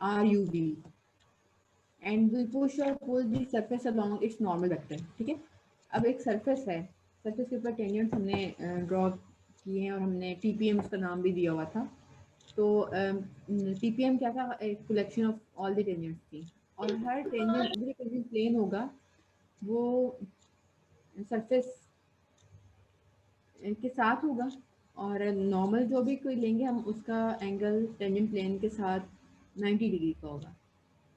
RUV and will push or pull the surface along its normal vector. ठीक है, अब एक सरफेस है, सरफेस के ऊपर टेंजेंट्स हमने ड्रॉ किए हैं और हमने टीपीएम उसका नाम भी दिया हुआ था। तो टीपीएम क्या था, एक collection of all the tangents थी, और हर टेंजेंट जो टेंजेंट प्लेन होगा वो सरफेस के साथ होगा, और नॉर्मल जो भी कोई लेंगे हम उसका एंगल टेंजेंट प्लेन के साथ 90 डिग्री का होगा।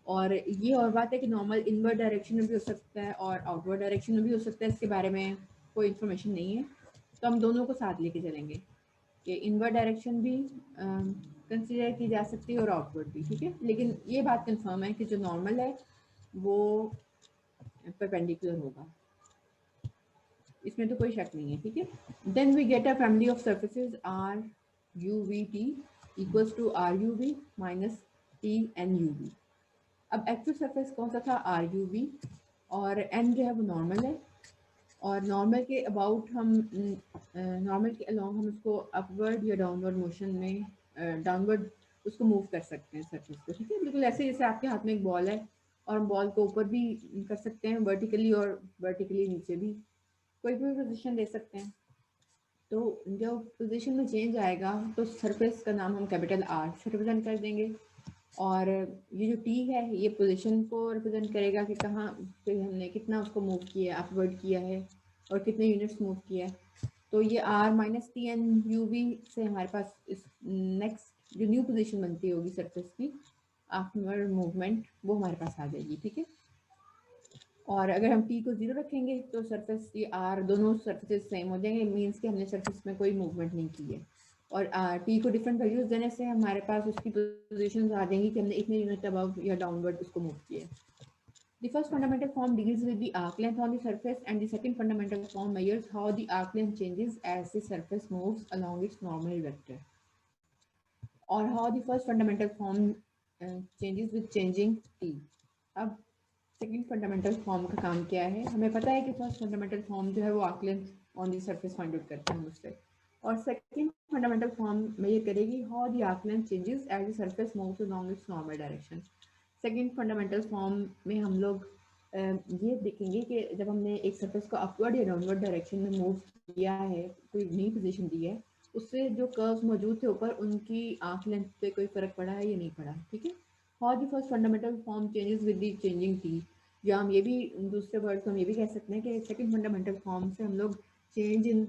और ये और बात है कि नॉर्मल इनवर्ड डायरेक्शन में भी हो सकता है और आउटवर्ड डायरेक्शन में भी हो सकता है, इसके बारे में कोई इन्फॉर्मेशन नहीं है। तो हम दोनों को साथ लेके चलेंगे कि इनवर्ड डायरेक्शन भी कंसिडर की जा सकती है और आउटवर्ड भी, ठीक है। लेकिन ये बात कंफर्म है कि जो नॉर्मल है वो परपेंडिकुलर होगा, इसमें तो कोई शक नहीं है, ठीक है। Then we get a family of surfaces R U V T equals to R U V minus T N U V. अब एक्चुअल सरफेस कौन सा था, आर यू वी, और एन जो है वो नॉर्मल है, और नॉर्मल के अबाउट हम नॉर्मल के अलोंग हम उसको अपवर्ड या डाउनवर्ड मोशन में डाउनवर्ड उसको मूव कर सकते हैं सरफेस को, ठीक है। बिल्कुल ऐसे जैसे आपके हाथ में एक बॉल है और हम बॉल को ऊपर भी कर सकते हैं वर्टिकली और वर्टिकली नीचे भी, कोई भी पोजीशन दे सकते हैं। तो जब पोजीशन में चेंज आएगा तो सरफेस का नाम हम कैपिटल आर से रिप्रेजेंट कर देंगे, और ये जो टी है ये पोजीशन को रिप्रेजेंट करेगा कि कहाँ पे हमने कितना उसको मूव किया है, अपवर्ड किया है और कितने यूनिट्स मूव किया है। तो ये R minus T N U V से हमारे पास इस नेक्स्ट जो न्यू पोजीशन बनती होगी सरफेस की आफ्टर मूवमेंट वो हमारे पास आ जाएगी, ठीक है। और अगर हम टी को जीरो रखेंगे तो सरफेस ये आर दोनों सरफेसेस सेम हो जाएंगे, मीन्स कि हमने सरफेस में कोई मूवमेंट नहीं की है। और टी को डिफरेंट वैल्यूज देने से हमारे पास उसकी पोजीशन आ जाएंगी कि हमने इतने यूनिट अबव या डाउनवर्ड उसको मूव किया है। The first fundamental form deals with the arc length on the surface, and the second fundamental form measures how the arc length changes as the surface moves along its normal vector, or how the first fundamental form changes with changing t. अब second fundamental form का काम क्या है, हमें पता है कि first fundamental form जो है वो arc length on the surface find out करते हैं हम उससे, और सेकंड फंडामेंटल फॉर्म में ये करेगी how the arc length changes as the surface moves along its normal direction. Second fundamental form में हम लोग ये देखेंगे कि जब हमने एक सरफेस को अपवर्ड या डाउनवर्ड डायरेक्शन में मूव किया है, कोई नई पोजीशन दी है, उससे जो कर्व्स मौजूद थे ऊपर उनकी आर्क लेंथ पे कोई फर्क पड़ा है या नहीं पड़ा, ठीक है। How the first fundamental form changes with the changing T, या हम ये भी दूसरे वर्ड को हम ये भी कह सकते हैं कि सेकंड फंडामेंटल फॉर्म से हम लोग change in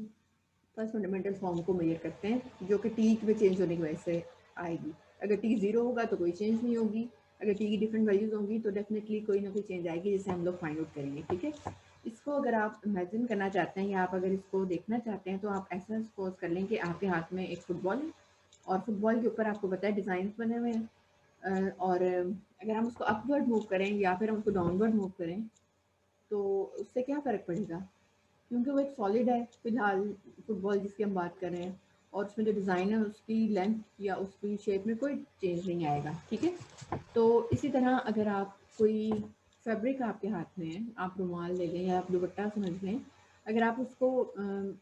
first fundamental form को मेजर करते हैं, जो कि टी में चेंज होने की वजह से आएगी। अगर टी जीरो होगा तो कोई चेंज नहीं होगी, अगर टी की डिफरेंट वैल्यूज होंगी तो डेफिनेटली कोई ना कोई चेंज आएगी, जिसे हम लोग फाइंड आउट करेंगे, ठीक है। इसको अगर आप इमेजिन करना चाहते हैं या आप अगर इसको देखना चाहते हैं तो आप ऐसा सपोज कर लें कि आपके हाथ में एक फुटबॉल है, और फुटबॉल के ऊपर आपको पता है डिज़ाइन बने हुए हैं, और अगर हम उसको अपवर्ड मूव करें या फिर हम उसको डाउनवर्ड मूव करें तो उससे क्या फ़र्क पड़ेगा, क्योंकि वो एक सॉलिड है फिलहाल फुटबॉल जिसकी हम बात कर रहे हैं, और उसमें जो डिज़ाइन है उसकी लेंथ या उसकी शेप में कोई चेंज नहीं आएगा, ठीक है। तो इसी तरह अगर आप कोई फैब्रिक आपके हाथ में है, आप रुमाल ले लें या आप दुपट्टा समझ लें, अगर आप उसको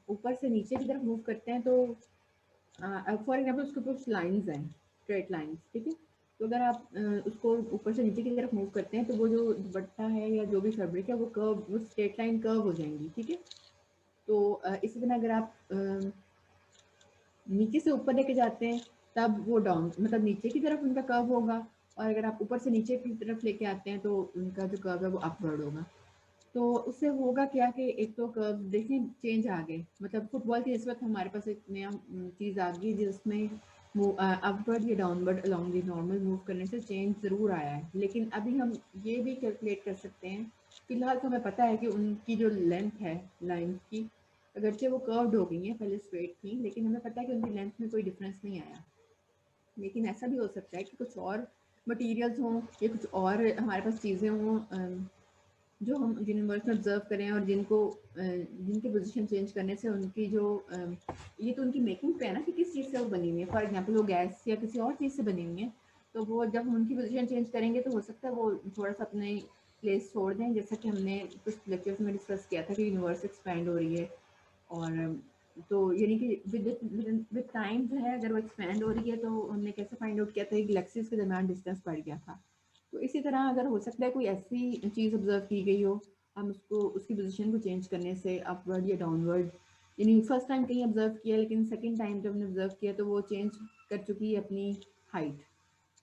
ऊपर से नीचे की तरफ मूव करते हैं तो फॉर एग्जाम्पल उसके ऊपर कुछ लाइन्स हैं, स्ट्रेट लाइन्स, ठीक है। तो अगर आप उसको ऊपर से नीचे की तरफ मूव करते हैं तो वो जो दुपट्टा है या जो भी फैब्रिक है वो कर्व, वो स्ट्रेट लाइन कर्व हो जाएंगी, ठीक है। तो इसी तरह अगर आप नीचे से ऊपर लेके जाते हैं तब वो डाउन मतलब नीचे की तरफ उनका कर्व होगा, और अगर आप ऊपर से नीचे की तरफ लेके आते हैं तो उनका जो कर्व है वो अपवर्ड होगा। तो उससे होगा क्या कि एक तो कर्व देखिए चेंज आ गए, मतलब फुटबॉल की निस्बत हमारे पास एक नया चीज़ आ गई जिसमें अपवर्ड या downward along the normal move करने से चेंज ज़रूर आया है। लेकिन अभी हम ये भी कैलकुलेट कर सकते हैं, फिलहाल तो हमें पता है कि उनकी जो लेंथ है लाइन की, अगरचे वो कर्व्ड हो गई हैं, पहले स्ट्रेट थी, लेकिन हमें पता है कि उनकी लेंथ में कोई डिफरेंस नहीं आया। लेकिन ऐसा भी हो सकता है कि कुछ और मटेरियल्स हों या कुछ और हमारे पास चीज़ें हों जो हम यूनिवर्स में ऑब्जर्व करें और जिनको जिनकी पोजीशन चेंज करने से उनकी जो ये तो उनकी मेकिंग पे है ना कि किस चीज़ से वो बनी हुई है। फॉर एग्जांपल वो गैस या किसी और चीज़ से बनी हुई है, तो वो जब हम उनकी पोजीशन चेंज करेंगे तो हो सकता है वो थोड़ा सा अपने प्लेस छोड़ दें, जैसा कि हमने कुछ लेक्चर्स में डिस्कस किया था कि यूनिवर्स एक्सपैंड हो रही है और तो यानी कि विद टाइम जो है अगर वो एक्सपेंड हो रही है तो हमने कैसे फाइंड आउट किया था, गैलेक्सीज के दरमियान डिस्टेंस बढ़ गया था। तो इसी तरह अगर हो सकता है कोई ऐसी चीज़ ऑब्जर्व की गई हो, हम उसको उसकी पोजीशन को चेंज करने से अपवर्ड या डाउनवर्ड, यानी फर्स्ट टाइम कहीं ऑब्जर्व किया लेकिन सेकंड टाइम जब हमने ऑब्जर्व किया तो वो चेंज कर चुकी है अपनी हाइट,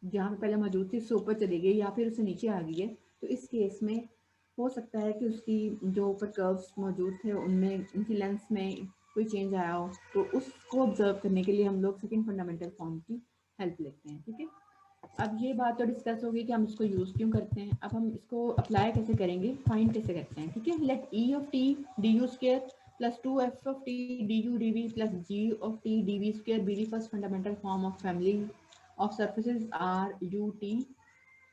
जहाँ पे पहले मौजूद थी उससे ऊपर चली गई या फिर उससे नीचे आ गई है। तो इस केस में हो सकता है कि उसकी जो ऊपर कर्व्स मौजूद थे उनमें उनकी लेंथ में कोई चेंज आया हो, तो उसको ऑब्जर्व करने के लिए हम लोग सेकंड फंडामेंटल फॉर्म की हेल्प लेते हैं। ठीक है, अब ये बात तो डिस्कस होगी कि हम इसको यूज़ क्यों करते हैं। अब हम इसको अप्लाई कैसे करेंगे, फाइंड कैसे करते हैं। ठीक है, let E of T D U square plus 2f of T D U D V plus G of T D V square be the first fundamental form of family of surfaces R U T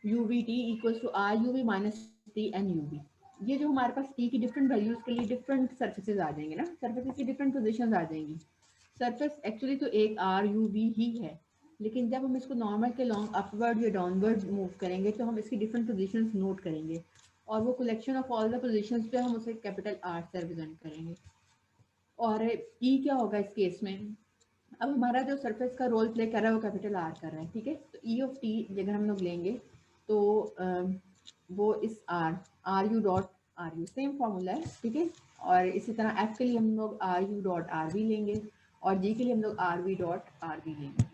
U V T equals to R U V minus T N U V. ये जो हमारे पास T की different values के लिए different surfaces आ जाएंगे ना, surfaces की डिफरेंट पोजिशन आ जाएंगी। सरफेस एक्चुअली तो एक आर यू वी ही है, लेकिन जब हम इसको नॉर्मल के लॉन्ग अपवर्ड या डाउनवर्ड मूव करेंगे तो हम इसकी डिफरेंट पोजीशंस नोट करेंगे और वो collection of all the positions पे हम उसे कैपिटल आर से रिप्रेजेंट करेंगे। और ई क्या होगा इस केस में, अब हमारा जो सरफेस का रोल प्ले कर रहा है वो कैपिटल आर कर रहा है। ठीक है, तो ई ऑफ टी अगर हम लोग लेंगे तो वो इस R U dot R U same formula है। ठीक है, और इसी तरह एफ के लिए हम लोग R U dot R V लेंगे और जी के लिए हम लोग R V dot R V लेंगे।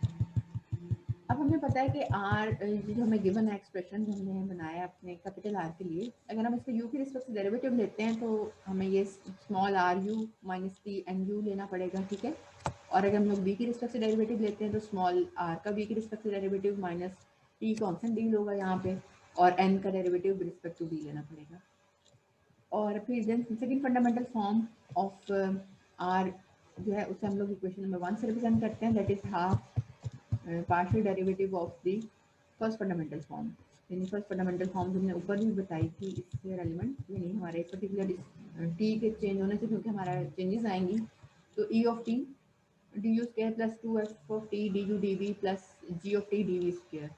अब हमें पता है कि आर जो हमें गिवन है एक्सप्रेशन जो हमने बनाया अपने कैपिटल आर के लिए, अगर हम इसको यू के रिस्पेक्ट से डेरिवेटिव लेते हैं तो हमें ये small R U minus T N U लेना पड़ेगा। ठीक है, और अगर हम लोग बी की रिस्पेक्ट से डेरिवेटिव लेते हैं तो स्मॉल आर का बी की रिस्पेक्ट से derivative minus T constant deal होगा यहाँ पे, और एन का डेरिवेटिव रिस्पेक्ट टू बी लेना पड़ेगा। और फिर then second fundamental form of R जो है उसे हम लोग इक्वेशन नंबर 1 से रिप्रेजेंट करते हैं, that is half partial derivative of the first fundamental form. यानी फर्स्ट फंडामेंटल फॉर्म हमने ऊपर भी बताई थी इसके एलिमेंट, यानी हमारे पर्टिकुलर टी के चेंज होने से क्योंकि हमारा चेंजेस आएंगी, तो E of T D U square plus 2f of T D U D V plus G of T D V square,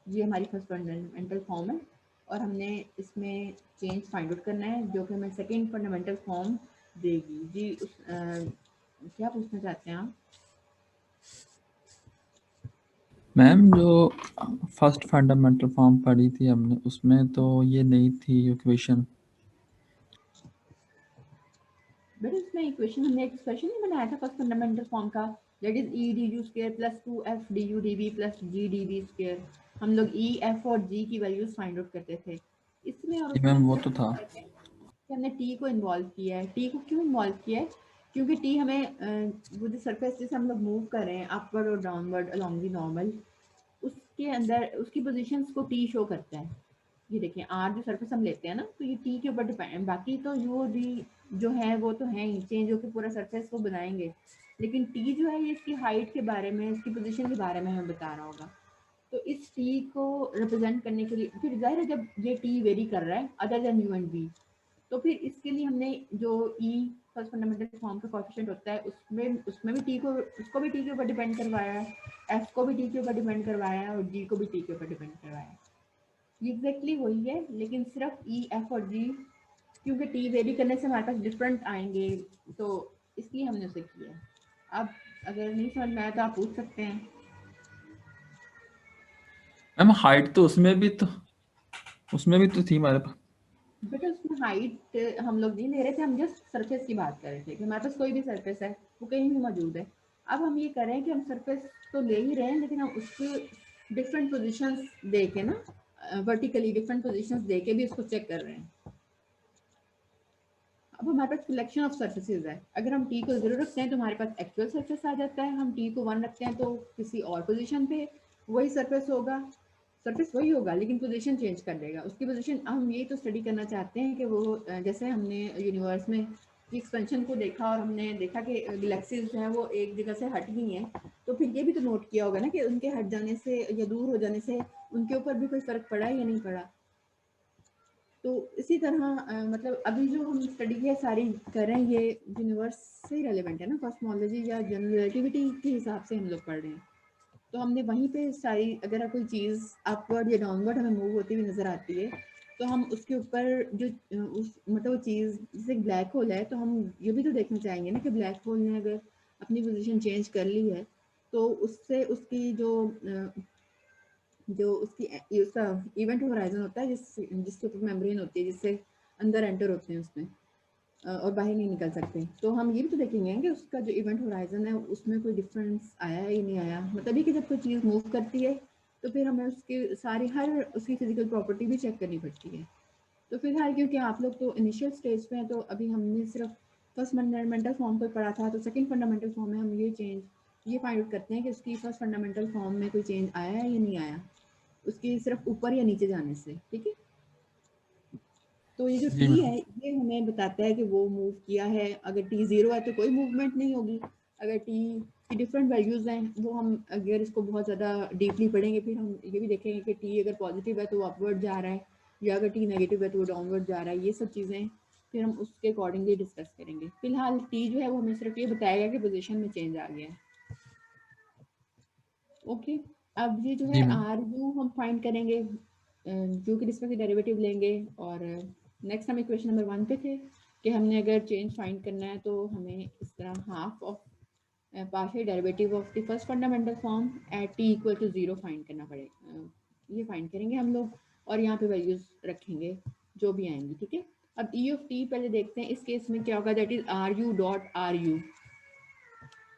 ये हमारी फर्स्ट फंडामेंटल फॉर्म है। और हमने इसमें चेंज फाइंड आउट करना है जो कि हमें सेकेंड फंडामेंटल फॉर्म देगी। जी क्या पूछना चाहते हैं आप? मैम जो फर्स्ट फंडामेंटल फॉर्म पढ़ी थी हमने उसमें तो ये नहीं थी इक्वेशन। बट इसमें इक्वेशन हमने एक्सप्रेशन नहीं बनाया था फर्स्ट फंडामेंटल फॉर्म का, that is E D U square plus 2f D U D V plus G D V square. हम लोग ई एफ और जी की वैल्यूज फाइंड आउट करते थे इसमें, और जी उसमें मैम वो सिर्फ तो था। कि हमने टी को इन्वॉल्व किया है। टी को क्यों इन्वॉल्व किया है, क्योंकि टी हमें वो जो सरफेस जैसे हम लोग मूव कर रहे हैं अपवर्ड और डाउनवर्ड अलोंग दी नॉर्मल, उसके अंदर उसकी पोजीशंस को टी शो करता है। ये देखिए आर जो सरफेस हम लेते हैं ना तो ये टी के ऊपर डिपेंड, बाकी तो यू डी जो है वो तो है ही चेंज होकर पूरा सरफेस को बनाएंगे, लेकिन टी जो है ये इसकी हाइट के बारे में इसकी पोजीशन के बारे में हमें बता रहा होगा। तो इस टी को रिप्रेजेंट करने के लिए फिर जाहिर है जब ये टी वेरी कर रहा है other than U and V, तो फिर इसके लिए हमने जो ई फर्स्ट फंडामेंटल फॉर्म का कोएफिशिएंट होता है उसमें भी टी को उसको भी टी के ऊपर डिपेंड करवाया है, एफ को भी टी के ऊपर डिपेंड करवाया है और जी को भी टी के ऊपर डिपेंड करवाया है। ये एग्जैक्टली वही है, लेकिन सिर्फ ई एफ और जी क्योंकि टी वेरी करने से हमारे पास डिफरेंट आएंगे तो इसलिए हमने उसे किया है। अब अगर नहीं समझ में आया तो आप पूछ सकते हैं। मैम हाइट तो उसमें भी तो थी हमारे पास। बेटा उसमें हाइट हम लोग नहीं ले रहे थे, हम जस्ट सरफेस की बात कर रहे थे कि हमारे पास कोई भी सरफेस है वो कहीं भी मौजूद है। अब हम ये कर रहे हैं कि हम सरफेस तो ले ही रहे हैं लेकिन हम उसके डिफरेंट पोजीशंस दे के ना वर्टिकली डिफरेंट पोजीशंस दे के भी उसको चेक कर रहे हैं। अब हमारे पास सिलेक्शन ऑफ सर्फेसेज है, अगर हम टी को 0 रखते हैं तो हमारे पास एक्चुअल सरफेस आ जाता है, हम टी को 1 रखते हैं तो किसी और पोजीशन पे वही सरफेस होगा, सरफेस वही होगा लेकिन पोजीशन चेंज कर देगा उसकी पोजीशन। हम ये तो स्टडी करना चाहते हैं कि वो जैसे हमने यूनिवर्स में एक्सपेंशन को देखा और हमने देखा कि गैलेक्सीज जो है वो एक जगह से हट गई हैं, तो फिर ये भी तो नोट किया होगा ना कि उनके हट जाने से या दूर हो जाने से उनके ऊपर भी कोई फ़र्क पड़ा या नहीं पड़ा। तो इसी तरह मतलब अभी जो हम स्टडी है सारी कर रहे हैं ये यूनिवर्स से रिलेवेंट है ना, कॉस्मोलॉजी या जनरल रिलेटिविटी के हिसाब से हम लोग पढ़ रहे हैं। तो हमने वहीं पे सारी अगर कोई चीज़ अपवर्ड या डाउनवर्ड हमें मूव होती हुई नज़र आती है तो हम उसके ऊपर जो उस मतलब वो चीज़ जैसे ब्लैक होल है, तो हम ये भी तो देखना चाहेंगे ना कि ब्लैक होल ने अगर अपनी पोजीशन चेंज कर ली है, तो उससे उसकी जो उसका इवेंट होराइजन होता है, जिसके ऊपर मेम्ब्रेन होती है, जिससे अंदर एंटर होते हैं उसमें और बाहर नहीं निकल सकते, तो हम ये भी तो देखेंगे कि उसका जो इवेंट होराइजन है उसमें कोई डिफरेंस आया है या नहीं आया। मतलब ये कि जब कोई चीज़ मूव करती है तो फिर हमें उसकी सारी हर उसकी फिजिकल प्रॉपर्टी भी चेक करनी पड़ती है। तो फिलहाल क्योंकि आप लोग तो इनिशियल स्टेज पे हैं, तो अभी हमने सिर्फ फर्स्ट फंडामेंटल फॉर्म को पढ़ा था, तो सेकंड फंडामेंटल फॉर्म में हम ये फाइंड आउट करते हैं कि उसकी फर्स्ट फंडामेंटल फॉर्म में कोई चेंज आया है या नहीं आया, उसकी सिर्फ ऊपर या नीचे जाने से। ठीक है, तो ये जो जी टी मैम। है ये हमें बताता है कि वो मूव किया है। अगर टी ज़ीरो है तो कोई मूवमेंट नहीं होगी। अगर टी की डिफरेंट वैल्यूज़ हैं, वो हम अगर इसको बहुत ज़्यादा डीपली पढ़ेंगे, फिर हम ये भी देखेंगे कि टी अगर पॉजिटिव है तो वो अपवर्ड जा रहा है, या अगर टी नेगेटिव है तो वो डाउनवर्ड जा रहा है। ये सब चीज़ें फिर हम उसके अकॉर्डिंगली डिस्कस करेंगे। फिलहाल टी जो है वो हमें सिर्फ ये बताएगा कि पोजिशन में चेंज आ गया है। ओके, अब ये जो जी है मैम। आर यू हम फाइंड करेंगे, यू की रिस्पेक्ट डेरिवेटिव लेंगे। और नेक्स्ट हम इक्वेशन नंबर 1 पे थे कि हमने अगर चेंज फाइंड करना है तो हमें इस तरह half of partial derivative of the first fundamental form at T equal to 0 find करना पड़ेगा। ये फाइंड करेंगे हम लोग और यहाँ पे वैल्यूज रखेंगे जो भी आएंगी। ठीक है, अब ई ऑफ टी पहले देखते हैं। इस केस में क्या होगा, that is R U dot R U.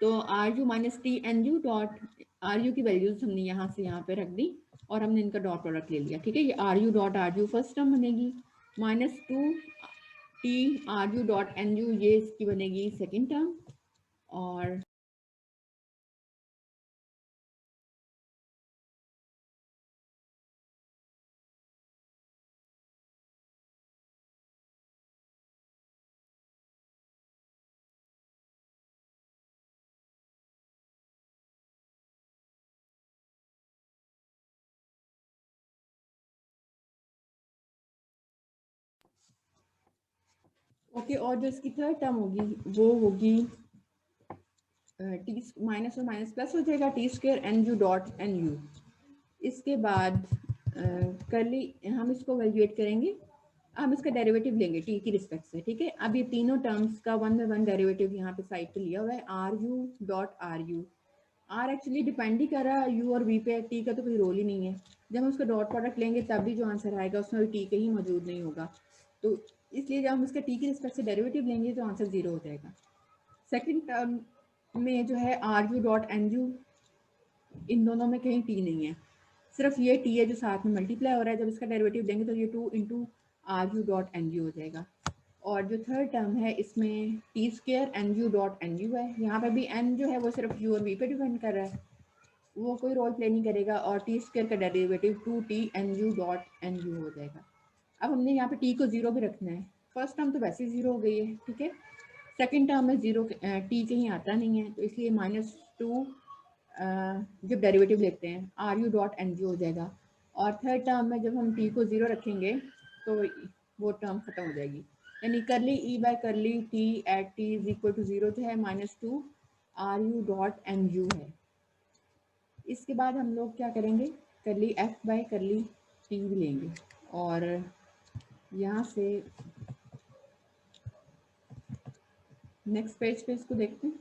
तो R U minus T N U dot R U की वैल्यूज हमने यहाँ से यहाँ पे रख दी और हमने इनका डॉट प्रोडक्ट ले लिया। ठीक है, ये R U dot R U first term बनेगी, minus two T R U dot N U ये इसकी बनेगी सेकेंड टर्म। और ओके, और जो इसकी थर्ड टर्म होगी वो होगी टी माइनस और माइनस प्लस हो जाएगा, T square N U dot N U. इसके बाद करली हम इसको वैल्यूएट करेंगे, हम इसका डेरिवेटिव लेंगे टी की रिस्पेक्ट से। ठीक है, अब ये तीनों टर्म्स का वन बाय वन डेरिवेटिव यहाँ पे साइड पे लिया हुआ है, R U dot R U. R actually depend ही कर रहा है यू और वी पे, टी का तो कोई रोल ही नहीं है। जब हम उसका डॉट प्रोडक्ट लेंगे तब भी जो आंसर आएगा उसमें भी टी कहीं मौजूद नहीं होगा, तो इसलिए जब हम इसका टी की रिस्पेक्ट से डेरिवेटिव लेंगे तो आंसर जीरो हो जाएगा। सेकेंड टर्म में जो है R U dot N U, इन दोनों में कहीं टी नहीं है, सिर्फ ये टी है जो साथ में मल्टीप्लाई हो रहा है। जब इसका डेरिवेटिव देंगे तो ये two into R U dot N U हो जाएगा। और जो थर्ड टर्म है इसमें T square N U dot N U है, यहाँ पे भी एन जो है वो सिर्फ यू और वी पे डिपेंड कर रहा है, वो कोई रोल प्ले नहीं करेगा। और टी स्क्र का derivative two T N U dot N U हो जाएगा। अब हमने यहाँ पे टी को जीरो भी रखना है, फर्स्ट टर्म तो वैसे ही जीरो हो गई है। ठीक है, सेकेंड टर्म में जीरो टी कहीं आता नहीं है, तो इसलिए माइनस टू जब डेरिवेटिव लेते हैं R U dot N G हो जाएगा। और थर्ड टर्म में जब हम टी को ज़ीरो रखेंगे तो वो टर्म खत्म हो जाएगी, यानी curly E by curly T at T is equal to zero जो है minus two R U dot N U है। इसके बाद हम लोग क्या करेंगे, करली एफ बाय करली टी भी लेंगे और यहाँ से नेक्स्ट पेज पे इसको देखते हैं।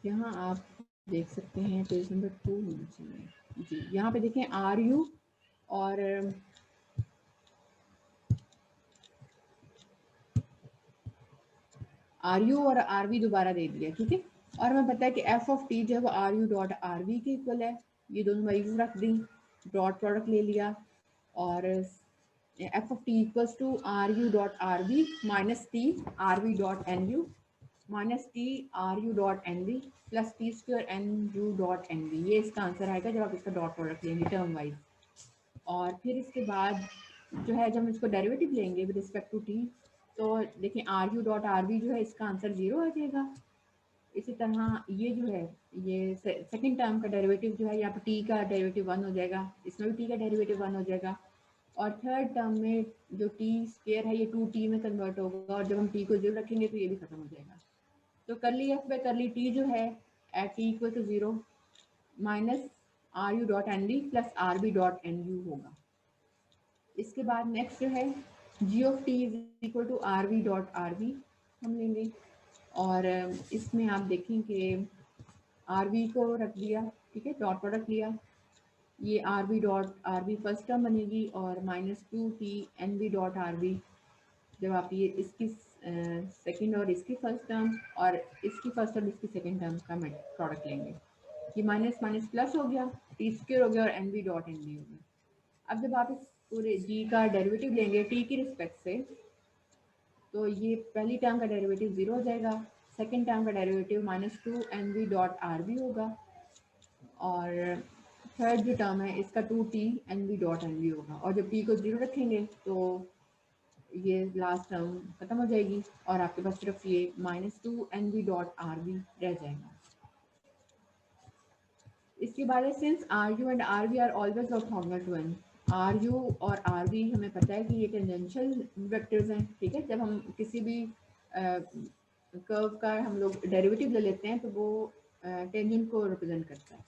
यहाँ आप देख सकते हैं पेज नंबर 2 होना चाहिए जी। यहाँ पे देखें आर यू और आर यू और आर वी दोबारा दे दिया। ठीक है, और हमें पता है कि एफ ऑफ टी जो है वो R U dot R V के इक्वल है, ये दोनों वैल्यूज रख दी, डॉट प्रोडक्ट ले लिया और F of T equals to R U dot R V minus T R V dot N U minus T R U dot N V plus T square N U dot N V. ये इसका answer आएगा जब आप इसका dot product लेंगे term wise. और फिर इसके बाद जो है जब हम इसको डेरिवेटिव लेंगे विद रिस्पेक्ट टू टी, तो देखिए R U dot R V जो है इसका आंसर जीरो आ जाएगा। इसी तरह ये जो है ये सेकंड टर्म का डेरिवेटिव जो है यहाँ पर टी का डेरिवेटिव वन हो जाएगा, इसमें भी टी का डेरिवेटिव वन हो जाएगा। और थर्ड टर्म में जो टी स्क्वायर है ये 2t में कन्वर्ट होगा और जब हम t को 0 रखेंगे तो ये भी खत्म हो जाएगा। तो करली एफ बाई करली टी जो है at T equal to 0 minus R U dot N D plus R B dot N U होगा। इसके बाद नेक्स्ट जो है G of T is equal to R V dot R V हम लेंगे और इसमें आप देखें कि आर वी को रख दिया, ठीक है, डॉट प्रोडक्ट लिया, ये R V dot R V first term बनेगी और minus 2t N V dot R V जब आप ये इसकी सेकंड और इसकी फर्स्ट टर्म और इसकी फर्स्ट और इसकी सेकंड टर्म का प्रोडक्ट लेंगे, ये माइनस माइनस प्लस हो गया, टी स्क्वायर हो गया और N V dot N V हो गया। अब जब आप इस पूरे जी का डेरिवेटिव लेंगे टी की रिस्पेक्ट से तो ये पहली टर्म का डेरिवेटिव 0 हो जाएगा, सेकंड टर्म का derivative minus 2 N V dot R V होगा और थर्ड जो टर्म है इसका 2t N V dot N V होगा और जब t को 0 रखेंगे तो ये लास्ट टर्म खत्म हो जाएगी और आपके पास सिर्फ ये minus 2 N V dot R V रह जाएगा। इसके बाद है since R U and R V are always orthogonal to N, R U और आर वी हमें पता है कि ये टेंजेंशियल वेक्टर्स हैं, ठीक है। जब हम किसी भी कर्व का हम लोग डेरिवेटिव ले लेते हैं तो वो टेंजेंट को रिप्रेजेंट करता है।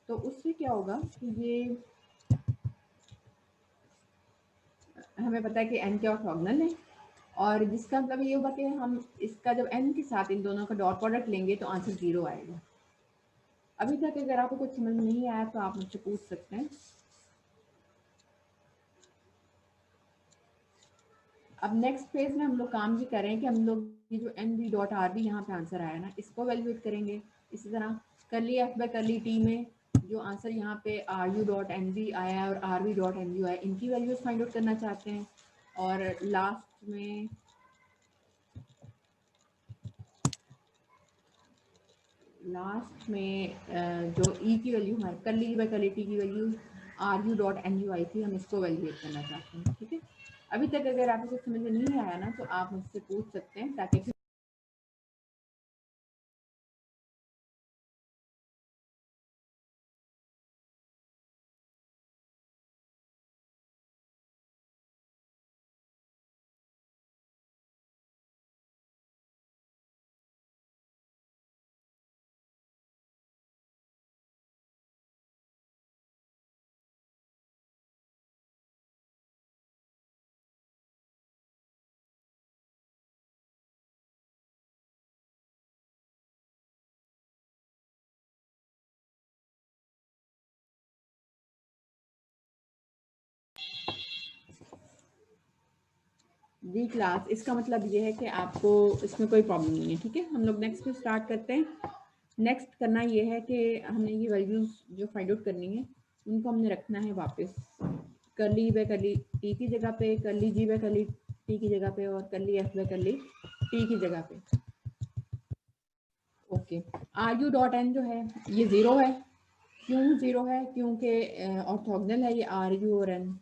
तो उससे क्या होगा कि ये हमें पता है कि एन के ऑर्थोगोनल है और जिसका मतलब ये होगा कि हम इसका जब एन के साथ इन दोनों का डॉट प्रोडक्ट लेंगे तो आंसर 0 आएगा। अभी तक अगर आपको कुछ समझ नहीं आया तो आप मुझसे पूछ सकते हैं। अब नेक्स्ट फेज में हम लोग काम ये कर रहे हैं कि हम लोग ये जो N V dot R V यहाँ पे आंसर आया ना इसको वैल्यूएट करेंगे। इसी तरह करली एफ बाई करली टी में जो आंसर यहाँ पे R U dot N V आया है और R V dot N U आया इनकी वैल्यूज फाइंड आउट करना चाहते हैं और लास्ट में जो ई की वैल्यू हमारे करली बाई करली टी की value R U dot N U आई थी हम इसको वैल्यूएट करना चाहते हैं, ठीक है। अभी तक अगर आपको कुछ समझ में नहीं आया ना तो आप मुझसे पूछ सकते हैं ताकि डी क्लास इसका मतलब ये है कि आपको इसमें कोई प्रॉब्लम नहीं है, ठीक है। हम लोग नेक्स्ट में स्टार्ट करते हैं। नेक्स्ट करना ये है कि हमने ये वैल्यूज जो फाइंड आउट करनी है उनको हमने रखना है वापस करली बाय करली टी की जगह पे, करली जी बाय करली टी की जगह पे और करली एफ बाय करली टी की जगह पे। Okay, R U dot N जो है ये 0 है। क्यों 0 है? क्योंकि ऑर्थोगोनल है ये आर यू और एन।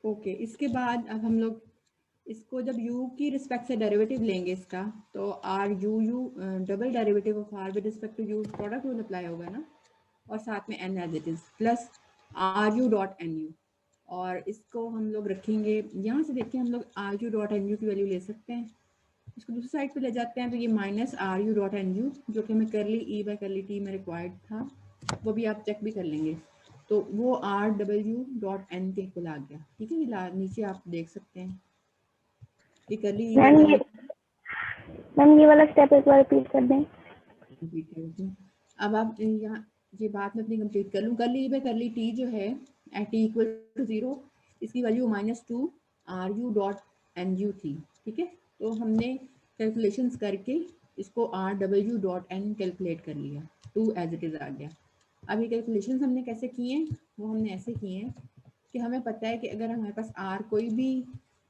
ओके, इसके बाद अब हम लोग इसको जब u की रिस्पेक्ट से डेरिवेटिव लेंगे इसका तो R U U double derivative of R with respect to U product rule apply होगा ना और साथ में N as it is plus R U dot N U और इसको हम लोग रखेंगे यहाँ से। देखिए हम लोग R U dot N U की वैल्यू ले सकते हैं, इसको दूसरी साइड पे ले जाते हैं तो ये minus R U dot N U जो कि हमें curly E by curly T में रिक्वायर्ड था वो भी आप चेक भी कर लेंगे तो वो आर डब्ल्यू डॉट एन के इक्वल आ गया, ठीक है। ये नीचे आप देख सकते हैं कि करली ई बाय करली मैम ये वाला स्टेप एक बार रिपीट कर दें। अब आप यहाँ ये बात मैं अपनी कंप्लीट कर लूँ। करली ई बाय करली टी जो है एट टी इक्वल टू 0 इसकी value -2 R U dot N U थी, ठीक है। तो हमने कैलकुलेशंस करके इसको RW.N कैलकुलेट कर लिया, 2 एज इट इज़ आ गया। अब ये कैलकुलेशंस हमने कैसे किए हैं, वो हमने ऐसे किए हैं कि हमें पता है कि अगर हमारे पास R कोई भी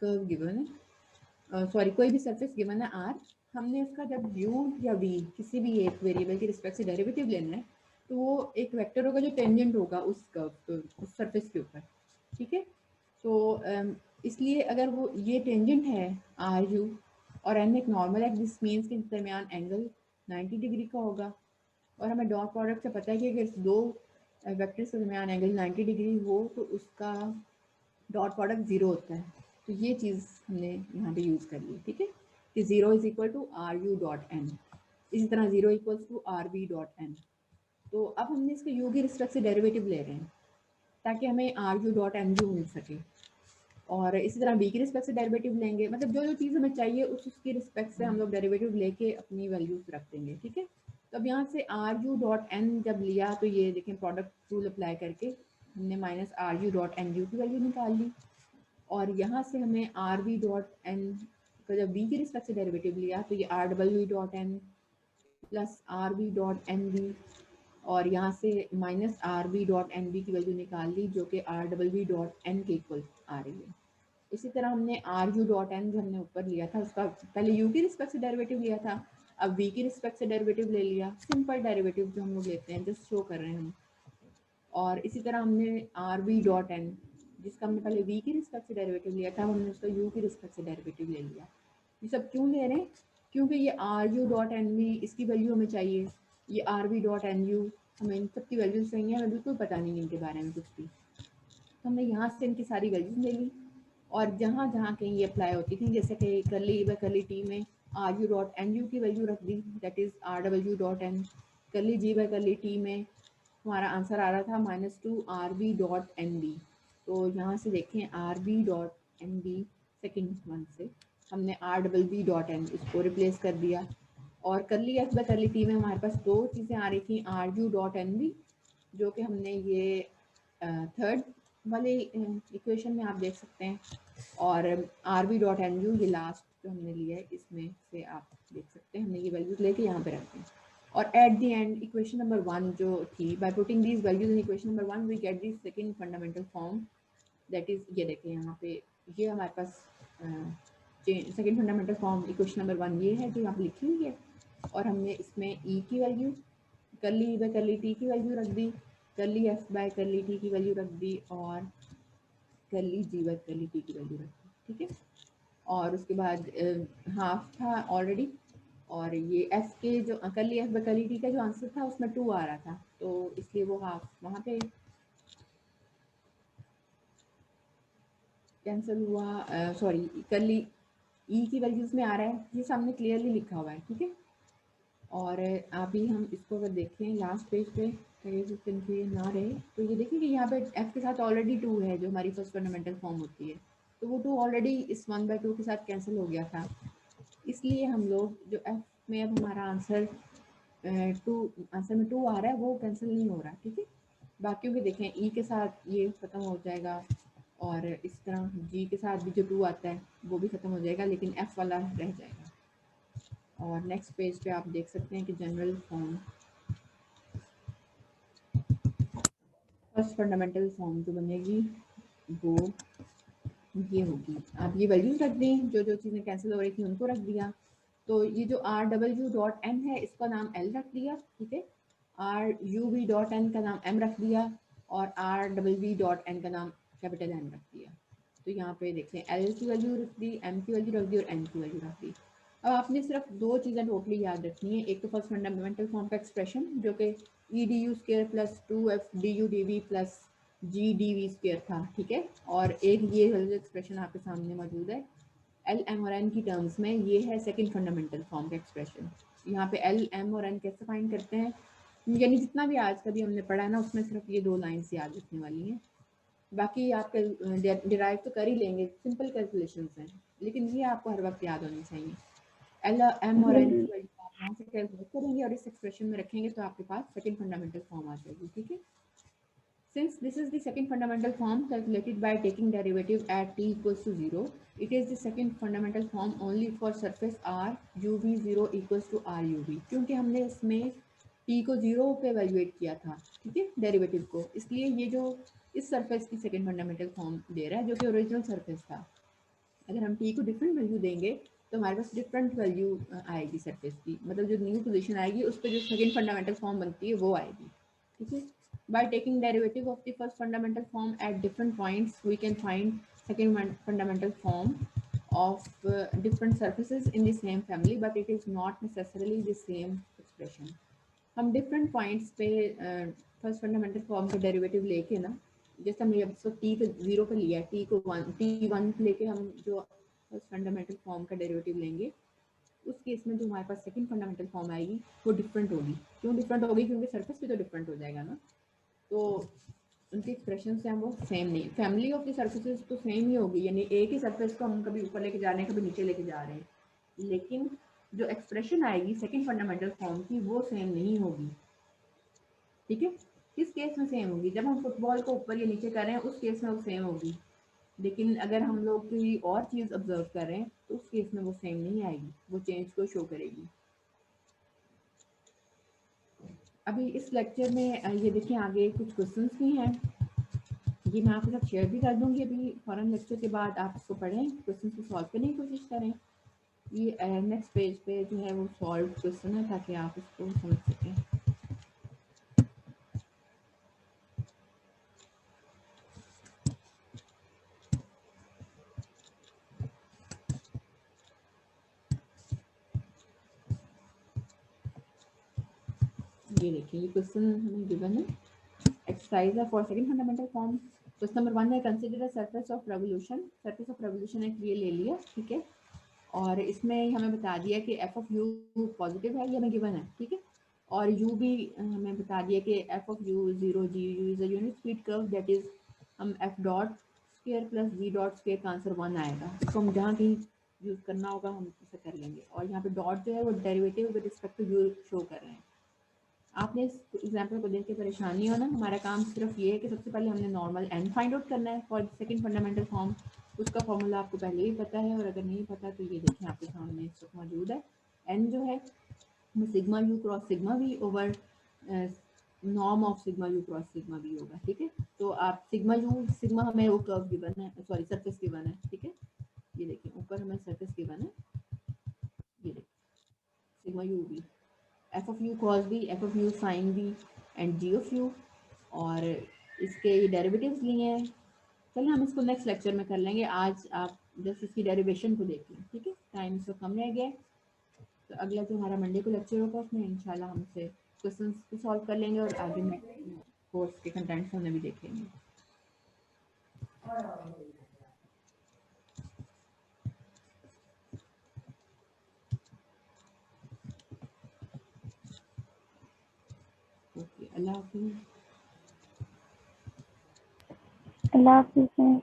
कर्व गिवन है, सॉरी कोई भी सरफेस गिवन है R, हमने उसका जब u या v किसी भी एक वेरिएबल के रिस्पेक्ट से डेरिवेटिव लेना है तो वो एक वेक्टर होगा जो टेंजेंट होगा उस कर्व पे, उस सरफेस के ऊपर, ठीक है। तो इसलिए अगर वो ये टेंजेंट है RU और n एक नॉर्मल है, दिस मीन्स के दरमियान एंगल 90 डिग्री का होगा। और हमें डॉट प्रोडक्ट से पता है कि अगर दो वेक्टर्स के दरमियान एंगल 90 डिग्री हो तो उसका डॉट प्रोडक्ट 0 होता है। तो ये चीज़ हमने यहाँ पे यूज़ कर ली, ठीक है, कि 0 इज इक्वल टू RU.N, इसी तरह 0 इक्वल्स टू RV.N। तो अब हमने इसके u की रिस्पेक्ट से डेरिवेटिव ले रहे हैं ताकि हमें RU.NU मिल सके, और इसी तरह b की रिस्पेक्ट से डेरिवेटिव लेंगे, मतलब जो जो चीज़ हमें चाहिए उसकी रिस्पेक्ट से हम लोग डेरिवेटिव लेके अपनी वैल्यूज रख देंगे, ठीक है। तो अब यहाँ से RU.N जब लिया तो ये देखें प्रोडक्ट रूल अप्लाई करके हमने माइनस RU.NU की वैल्यू निकाल ली, और यहाँ से हमें RV.N का जब v की रिस्पेक्ट से डेरिवेटिव लिया तो ये RW.N प्लस RV.NV, और यहाँ से माइनस RV.NV की वैल्यू निकाल ली जो कि RW.N के इक्वल आ रही है। इसी तरह हमने RU.N जो हमने ऊपर लिया था उसका पहले u की रिस्पेक्ट से डेरिवेटिव लिया था, अब v की रिस्पेक्ट से डेरिवेटिव ले लिया, सिंपल डेरिवेटिव जो हम लोग लेते हैं, जस्ट शो कर रहे हैं हम। और इसी तरह हमने RV.N जिसका हमने पहले v की रिस्पेक्ट से डेरिवेटिव लिया था, हमने उसका u की रिस्पेक्ट से डेरिवेटिव ले लिया। ये सब क्यों ले रहे हैं, क्योंकि ये RU.NV इसकी वैल्यू हमें चाहिए, ये RV.NU हमें इन सब की वैल्यूज चाहिए, हमें बिल्कुल पता नहीं इनके बारे में कुछ भी। तो हमने यहाँ से इनकी सारी वैल्यूज ले ली, और जहाँ जहाँ कहीं ये अप्लाई होती थी, जैसे कि करली ई बाय करली टी में RU.NU की वैल्यू रख दी, दैट इज़ RW.N। करली जी बाय करली टी में हमारा आंसर आ रहा था -2 RV.NB। तो यहाँ से देखें RV.NB सेकेंड वन से हमने RWB.N इसको रिप्लेस कर दिया, और करली एफ बाय करली टी में हमारे पास दो चीज़ें आ रही थी, RU.NB जो कि हमने ये थर्ड वाले इक्वेशन में आप देख सकते हैं, और RV.NU ये लास्ट जो हमने लिया है इसमें से आप देख सकते हैं, हमने ये वैल्यूज लेके यहाँ पे रख दी। और at the end equation number 1 जो थी, by putting these values in equation number 1 we get the second fundamental form, that is ये देखें यहाँ पे, ये हमारे पास second fundamental form equation number 1 ये है जो यहाँ पे लिखी हुई है, और हमने इसमें ई की वैल्यू करली बाय करली टी की वैल्यू रख दी, करली एफ बाय करली टी की वैल्यू रख दी, और करली जी बाय करली टी की वैल्यू रख दी, ठीक है। और उसके बाद हाफ था ऑलरेडी, और ये एफ के जो करली एफ बाय करली टी का जो आंसर था उसमें 2 आ रहा था, तो इसलिए वो हाफ वहाँ पे कैंसिल हुआ। सॉरी, करली ई की वैल्यूज में आ रहा है, ये सामने क्लियरली लिखा हुआ है, ठीक है। और अभी हम इसको अगर देखें लास्ट पेज पे कन्फ्यूजन ना रहे, तो ये देखिए कि यहाँ पे एफ के साथ ऑलरेडी 2 है जो हमारी फर्स्ट फंडामेंटल फॉर्म होती है, तो वो 2 ऑलरेडी इस 1/2 के साथ कैंसिल हो गया था, इसलिए हम लोग जो एफ में अब हमारा आंसर आंसर में 2 आ रहा है वो कैंसिल नहीं हो रहा, ठीक है। बाकियों के देखें ई के साथ ये ख़त्म हो जाएगा, और इस तरह जी के साथ भी जो 2 आता है वो भी ख़त्म हो जाएगा, लेकिन एफ वाला रह जाएगा। और नेक्स्ट पेज पे आप देख सकते हैं कि general form, first fundamental form जो बनेगी वो ये होगी, आप ये वैल्यूज रख दें, जो जो चीज़ें कैंसिल हो रही थी उनको रख दिया। तो ये जो RW.N है इसका नाम L रख दिया, ठीक है, RUV.N का नाम M रख दिया, और RWV.N का नाम कैपिटल N रख दिया। तो यहाँ पे देखें L की वैल्यू रख दी, M की वैल्यू रख दी, और N की वैल्यू रख दी। अब आपने सिर्फ 2 चीज़ें टोटली याद रखनी है, एक तो फर्स्ट फंडामेंटल फॉर्म का एक्सप्रेशन जो कि EDU² plus 2FDUDV plus GDV² था, ठीक है, और एक ये एक्सप्रेशन आपके सामने मौजूद है L, M और N की टर्म्स में, ये है सेकंड फंडामेंटल फॉर्म का एक्सप्रेशन। यहाँ पे L, M और N कैसे फाइंड करते हैं, यानी जितना भी आज का भी हमने पढ़ा है ना उसमें सिर्फ ये 2 लाइन्स याद रखने वाली हैं, बाकी आप डिराइव तो कर ही लेंगे, सिंपल कैलकुलेशंस हैं, लेकिन ये आपको हर वक्त याद होनी चाहिए। L, M और N की वैल्यू आप यहाँ से कैलकुलेट करेंगे और इस एक्सप्रेशन में रखेंगे तो आपके पास सेकंड फंडामेंटल फॉर्म आ जाएगी, ठीक है। Since this is the second fundamental form calculated by taking derivative at t equals to 0, it is the second fundamental form only for surface r uv0 equals to r uv, क्योंकि हमने इसमें t को 0 पे evaluate किया था, ठीक है, derivative को, इसलिए ये जो इस सरफेस की सेकंड फंडामेंटल फॉर्म दे रहा है जो कि ओरिजिनल सरफेस था। अगर हम t को डिफरेंट वैल्यू देंगे तो हमारे पास डिफरेंट वैल्यू आएगी सरफेस की, मतलब जो न्यू पोजीशन आएगी उस पर जो सेकंड फंडामेंटल फॉर्म बनती है वो आएगी, ठीक है। By taking derivative of the first fundamental form at different points, we can find second fundamental form of different surfaces in the same family, but it is not necessarily the same expression. हम different points पे first fundamental form का derivative लेके ना, जैसे हमने अब तो t को 0 पे लिया, t को 1 लेके हम जो first fundamental form का derivative लेंगे, उस केस में जो हमारे पास सेकंड फंडामेंटल फॉर्म आएगी वो डिफरेंट होगी। क्यों डिफरेंट होगी? क्योंकि सरफेस भी तो डिफरेंट हो जाएगा ना, तो उनके एक्सप्रेशन से हम वो सेम नहीं, फैमिली ऑफ द सर्फेसेस तो सेम ही होगी, यानी एक ही सरफेस को हम कभी ऊपर लेके जा रहे हैं कभी नीचे लेके जा रहे हैं, लेकिन जो एक्सप्रेशन आएगी सेकंड फंडामेंटल फॉर्म की वो सेम नहीं होगी, ठीक है। किस केस में सेम होगी? जब हम फुटबॉल को ऊपर या नीचे कर रहे हैं उस केस में वो सेम होगी, लेकिन अगर हम लोग कोई और चीज़ ऑब्जर्व कर रहे हैं तो उस केस में वो सेम नहीं आएगी, वो चेंज को शो करेगी। अभी इस लेक्चर में ये देखिए आगे कुछ क्वेश्चंस भी हैं, ये मैं आपके साथ शेयर भी कर दूंगी अभी फौरन लेक्चर के बाद, आप इसको पढ़ें, क्वेश्चन को सॉल्व करने की कोशिश करें। ये नेक्स्ट पेज पे जो है वो सॉल्व क्वेश्चन है ताकि आप इसको समझ सकें। ये देखिए ये क्वेश्चन हमें गिवन है, एक्सरसाइज है for second fundamental form. Question number 1 है consider the surface of revolution. Surface of revolution एक ये ले लिया, ठीक है, और इसमें हमें बता दिया कि एफ ऑफ यू पॉजिटिव है, ये हमें गिवन है, ठीक है, और यू भी हमें बता दिया कि F of U 0 G U is a unit speed curve, that is हम F dot square plus G dot square का आंसर 1 आएगा। इसको हम जहाँ कहीं यूज़ करना होगा हम इसे कर लेंगे, और यहाँ पे डॉट जो है वो derivative with respect to U show कर रहे हैं। आपने इस एग्जाम्पल को देख के परेशान नहीं होना, हमारा काम सिर्फ ये है कि सबसे पहले हमने नॉर्मल एन फाइंड आउट करना है फॉर सेकंड फंडामेंटल फॉर्म। उसका फॉर्मूला आपको पहले ही पता है, और अगर नहीं पता तो ये देखें आपके सामने इस वक्त मौजूद है। एन जो है वो sigma you cross sigma we over norm of sigma you cross sigma we होगा, ठीक है। तो आप सिग्मा यू, सिग्मा हमें वो कर्व गिवन है, सॉरी सरफेस गिवन है, ठीक है, ये देखिए ऊपर हमें सरफेस गिवन है, ये देखिए sigma U V, F of U cos B, F of U sine B and G of U, और इसके डेरिवेटिव्स लिए हैं। चलिए हम इसको नेक्स्ट लेक्चर में कर लेंगे, आज आप जस्ट इसकी डेरिवेशन को देख लें, ठीक है, टाइम इसको कम रह गया। तो अगला जो हमारा मंडे को लेक्चर होगा उसमें इंशाल्लाह हमसे क्वेश्चंस को सॉल्व कर लेंगे, और आगे में कोर्स के कंटेंट्स हमने भी देख लेंगे। ओके, अल्लाह हाफिज़। अल्लाह हाफिज़।